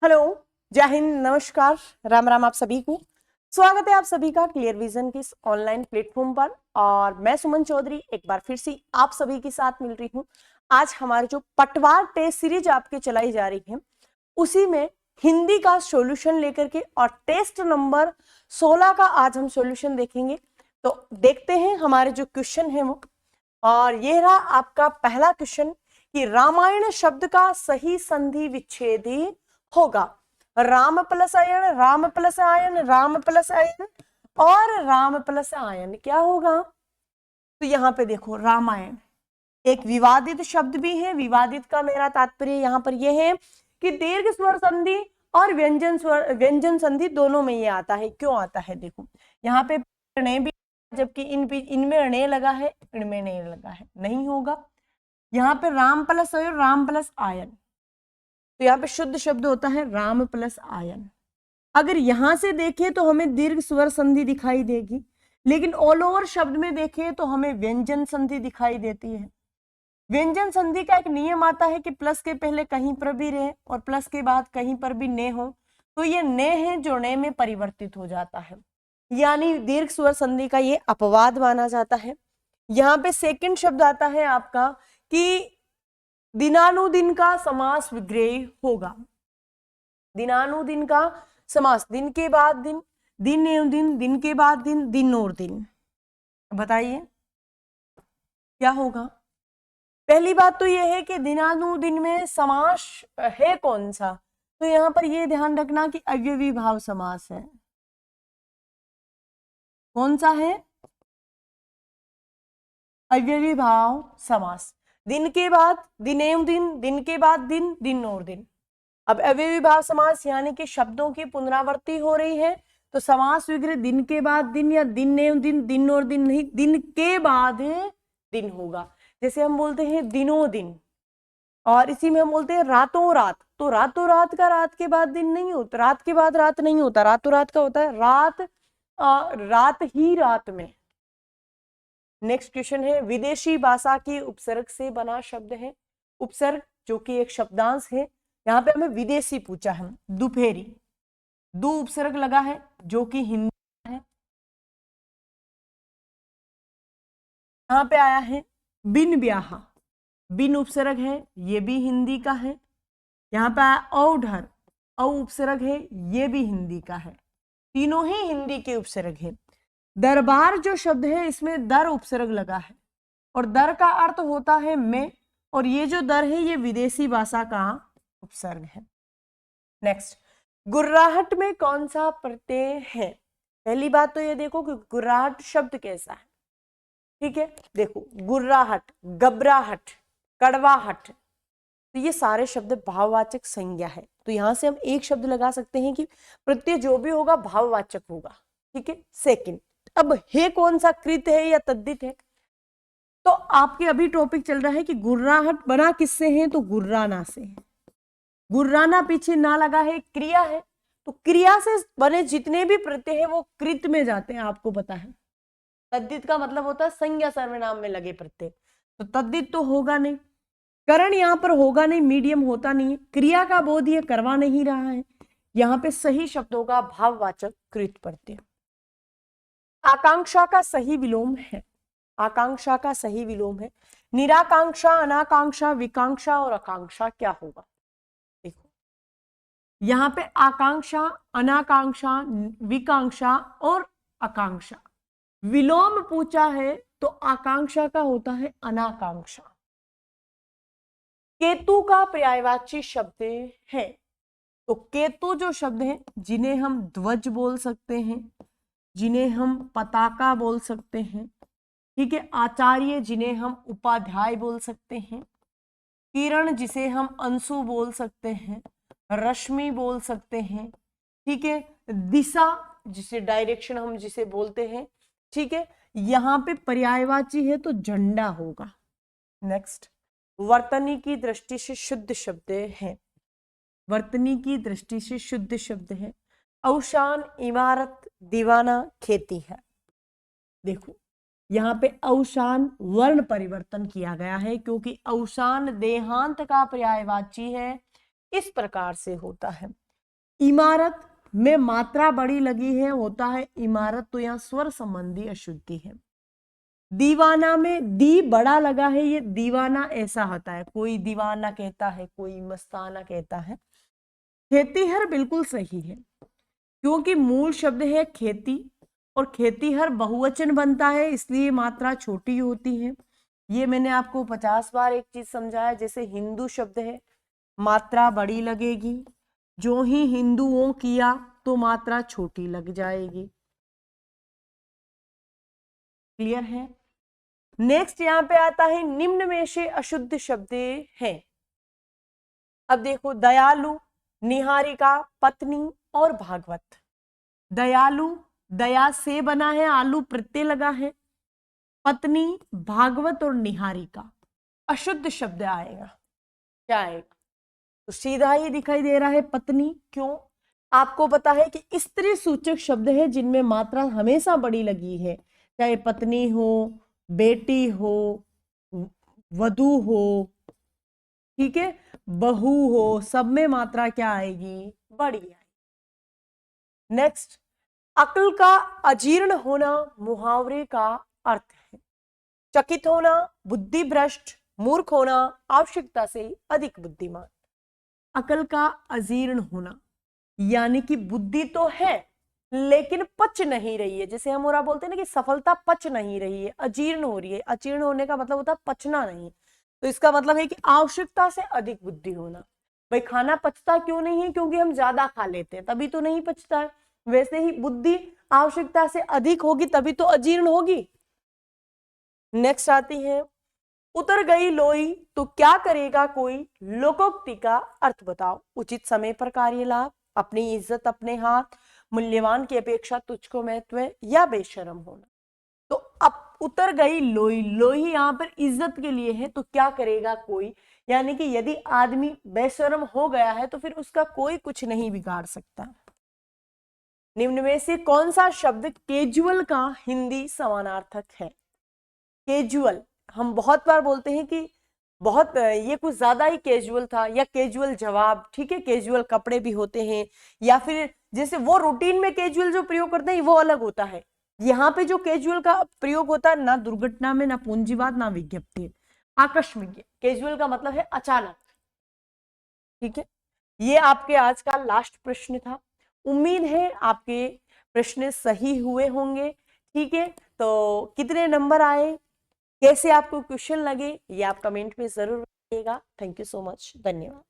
Hello, जय हिंद, नमस्कार, राम राम आप सभी को। स्वागत है आप सभी का क्लियर विजन के इस ऑनलाइन प्लेटफॉर्म पर। और मैं सुमन चौधरी एक बार फिर से आप सभी के साथ मिल रही हूँ। आज हमारी जो पटवार टेस्ट सीरीज आपके चलाई जा रही है उसी में हिंदी का सॉल्यूशन लेकर के और टेस्ट नंबर 16 का आज हम सॉल्यूशन देखेंगे। तो देखते हैं हमारे जो क्वेश्चन है वो। और ये रहा आपका पहला क्वेश्चन कि रामायण शब्द का सही संधि विच्छेदी होगा। Ram plus ion, Ram plus ion, Ram plus ion और राम प्लस आयन क्या होगा? तो यहाँ पे देखो, रामायण एक विवादित शब्द भी है। विवादित का मेरा तात्पर्य यहाँ पर यह है कि दीर्घ स्वर संधि और व्यंजन संधि दोनों में ये आता है। क्यों आता है? देखो यहाँ पे णे भी, जबकि इनमें णे लगा है, इनमें नहीं लगा है, नहीं होगा। यहाँ पे Ram plus ion, Ram plus ion, तो यहाँ पे शुद्ध शब्द होता है राम प्लस आयन। अगर यहां से देखें तो हमें दीर्घ स्वर संधि दिखाई देगी, लेकिन ऑल ओवर शब्द में देखें तो हमें व्यंजन संधि दिखाई देती है। व्यंजन संधि का एक नियम आता है कि प्लस के पहले कहीं पर भी रहे और प्लस के बाद कहीं पर भी ने हो, तो ये ने है जो ने में परिवर्तित हो जाता है, यानी दीर्घ स्वर संधि का ये अपवाद माना जाता है। यहाँ पे सेकंड शब्द आता है आपका कि दिनानुदिन का समास विग्रह होगा। दिनानुदिन का समास, दिन के बाद दिन, दिन एवं दिन, दिन के बाद दिन, दिन और दिन। बताइए क्या होगा? पहली बात तो यह है कि दिनानुदिन में समास है कौन सा, तो यहां पर यह ध्यान रखना कि अव्ययी भाव समास है। कौन सा है? अव्ययी भाव समास। दिन के बाद दिन एवं दिन, दिन के बाद दिन, दिन और दिन। अब अव्ययी भाव समास यानी कि शब्दों की पुनरावृत्ति हो रही है, तो समास विग्रह दिन के बाद दिन या दिन एवं दिन, दिन और दिन नहीं, दिन के बाद दिन होगा। जैसे हम बोलते हैं दिनों दिन, और इसी में हम बोलते हैं रातों रात, तो रातों रात का रात के बाद दिन नहीं होता, रात के बाद रात नहीं होता, रातों रात का होता है रात, रात ही रात में। नेक्स्ट क्वेश्चन है, विदेशी भाषा की उपसर्ग से बना शब्द है। उपसर्ग जो कि एक शब्दांश है, यहाँ पे हमें विदेशी पूछा है। दोपहरी, दो उपसर्ग लगा है जो कि हिंदी है। यहाँ पे आया है बिन ब्याह, बिन उपसर्ग है, ये भी हिंदी का है। यहाँ पे आया औढर, औ उपसर्ग है, ये भी हिंदी का है। तीनों ही हिंदी के उपसर्ग है। दरबार जो शब्द है इसमें दर उपसर्ग लगा है, और दर का अर्थ होता है मैं, और ये जो दर है ये विदेशी भाषा का उपसर्ग है। नेक्स्ट, गुर्राहट में कौन सा प्रत्यय है? पहली बात तो ये देखो कि गुर्राहट शब्द कैसा है। ठीक है, देखो गुर्राहट, घबराहट, कड़वाहट, तो ये सारे शब्द भाववाचक संज्ञा है। तो यहां से हम एक शब्द लगा सकते हैं कि प्रत्यय जो भी होगा भाववाचक होगा। ठीक है। सेकंड, अब है कौन सा, कृत है या तद्धित है? तो आपके अभी टॉपिक चल रहा है कि गुर्राहट बना किससे है, तो गुर्राना से है। गुर्राना पीछे ना लगा है, क्रिया है, तो क्रिया से बने जितने भी प्रत्यय है वो कृत में जाते हैं, आपको पता है। तद्धित का मतलब होता है संज्ञा सर्वनाम में लगे प्रत्यय, तो तद्धित तो होगा नहीं, करण यहाँ पर होगा नहीं, मीडियम होता नहीं है, क्रिया का बोध ये करवा नहीं रहा है। यहाँ पे सही शब्दों का भाववाचक कृत प्रत्यय। आकांक्षा का सही विलोम है, आकांक्षा का सही विलोम है निराकांक्षा, अनाकांक्षा, विकांक्षा और आकांक्षा। क्या होगा? देखो यहाँ पे आकांक्षा, अनाकांक्षा, विकांक्षा और आकांक्षा, विलोम पूछा है तो आकांक्षा का होता है अनाकांक्षा। केतु का पर्यायवाची शब्द है, तो केतु जो शब्द है जिन्हें हम ध्वज बोल सकते हैं, जिन्हें हम पताका बोल सकते हैं, ठीक है, आचार्य जिन्हें हम उपाध्याय बोल सकते हैं, किरण जिसे हम अंशु बोल सकते हैं, रश्मि बोल सकते हैं, ठीक है, दिशा जिसे डायरेक्शन हम जिसे बोलते हैं, ठीक है, यहाँ पे पर्यायवाची है तो झंडा होगा। नेक्स्ट, वर्तनी की दृष्टि से शुद्ध शब्द है, वर्तनी की दृष्टि से शुद्ध शब्द है अवसान, इमारत, दीवाना, खेती है। देखो यहाँ पे अवसान वर्ण परिवर्तन किया गया है, क्योंकि अवसान देहांत का पर्यायवाची है, इस प्रकार से होता है। इमारत में मात्रा बड़ी लगी है होता है इमारत, तो यहाँ स्वर संबंधी अशुद्धि है। दीवाना में दी बड़ा लगा है, ये दीवाना ऐसा होता है, कोई दीवाना कहता है, कोई मस्ताना कहता है। खेतीहर बिल्कुल सही है क्योंकि मूल शब्द है खेती और खेतीहर बहुवचन बनता है, इसलिए मात्रा छोटी होती है। ये मैंने आपको 50 बार एक चीज समझाया, जैसे हिंदू शब्द है, मात्रा बड़ी लगेगी, जो ही हिंदुओं किया तो मात्रा छोटी लग जाएगी। क्लियर है? नेक्स्ट यहां पे आता है निम्न में से अशुद्ध शब्द है। अब देखो, दयालु, निहारिका, पत्नी और भागवत। दयालु दया से बना है, आलू प्रत्यय लगा है। पत्नी, भागवत और निहारिका अशुद्ध शब्द आएगा। क्या आएगा? तो सीधा ही दिखाई दे रहा है पत्नी। क्यों? आपको पता है कि स्त्री सूचक शब्द है जिनमें मात्रा हमेशा बड़ी लगी है, चाहे पत्नी हो, बेटी हो, वधू हो, ठीक है, बहू हो, सब में मात्रा क्या आएगी? बड़ी आएगी। नेक्स्ट, अक्ल का अजीर्ण होना मुहावरे का अर्थ है। चकित होना, बुद्धि भ्रष्ट, मूर्ख होना, आवश्यकता से अधिक बुद्धिमान। अकल का अजीर्ण होना यानी कि बुद्धि तो है लेकिन पच नहीं रही है, जैसे हम और बोलते हैं ना कि सफलता पच नहीं रही है, अजीर्ण हो रही है। अजीर्ण होने का मतलब होता है पचना नहीं, तो इसका मतलब है कि आवश्यकता से अधिक बुद्धि होना। भाई खाना पचता क्यों नहीं है? क्योंकि हम ज्यादा खा लेते हैं, तभी तो नहीं पचता है। वैसे ही बुद्धि आवश्यकता से अधिक होगी तभी तो अजीर्ण होगी। नेक्स्ट आती है, उतर गई लोई तो क्या करेगा कोई, लोकोक्ति का अर्थ बताओ। उचित समय पर कार्य लाभ, अपनी इज्जत अपने हाथ, मूल्यवान की अपेक्षा तुझको महत्व या बेशरम होना। तो अब उतर गई लोई, लोई यहां पर इज्जत के लिए है, तो क्या करेगा कोई, यानी कि यदि आदमी बेशरम हो गया है तो फिर उसका कोई कुछ नहीं बिगाड़ सकता। निम्न में से कौन सा शब्द कैजुअल का हिंदी समानार्थक है? कैजुअल हम बहुत बार बोलते हैं कि बहुत ये कुछ ज्यादा ही कैजुअल था, या कैजुअल जवाब, ठीक है, कैजुअल कपड़े भी होते हैं, या फिर जैसे वो रूटीन में कैजुअल जो प्रयोग करते हैं वो अलग होता है। यहाँ पे जो कैजुअल का प्रयोग होता है, ना दुर्घटना में, ना पूंजीवाद, ना विज्ञप्ति, आकस्मिक। कैजुअल का मतलब है अचानक। ठीक है, ये आपके आज का लास्ट प्रश्न था। उम्मीद है आपके प्रश्न सही हुए होंगे। ठीक है, तो कितने नंबर आए, कैसे आपको क्वेश्चन लगे, ये आप कमेंट में जरूर बताइएगा। थैंक यू सो मच, धन्यवाद।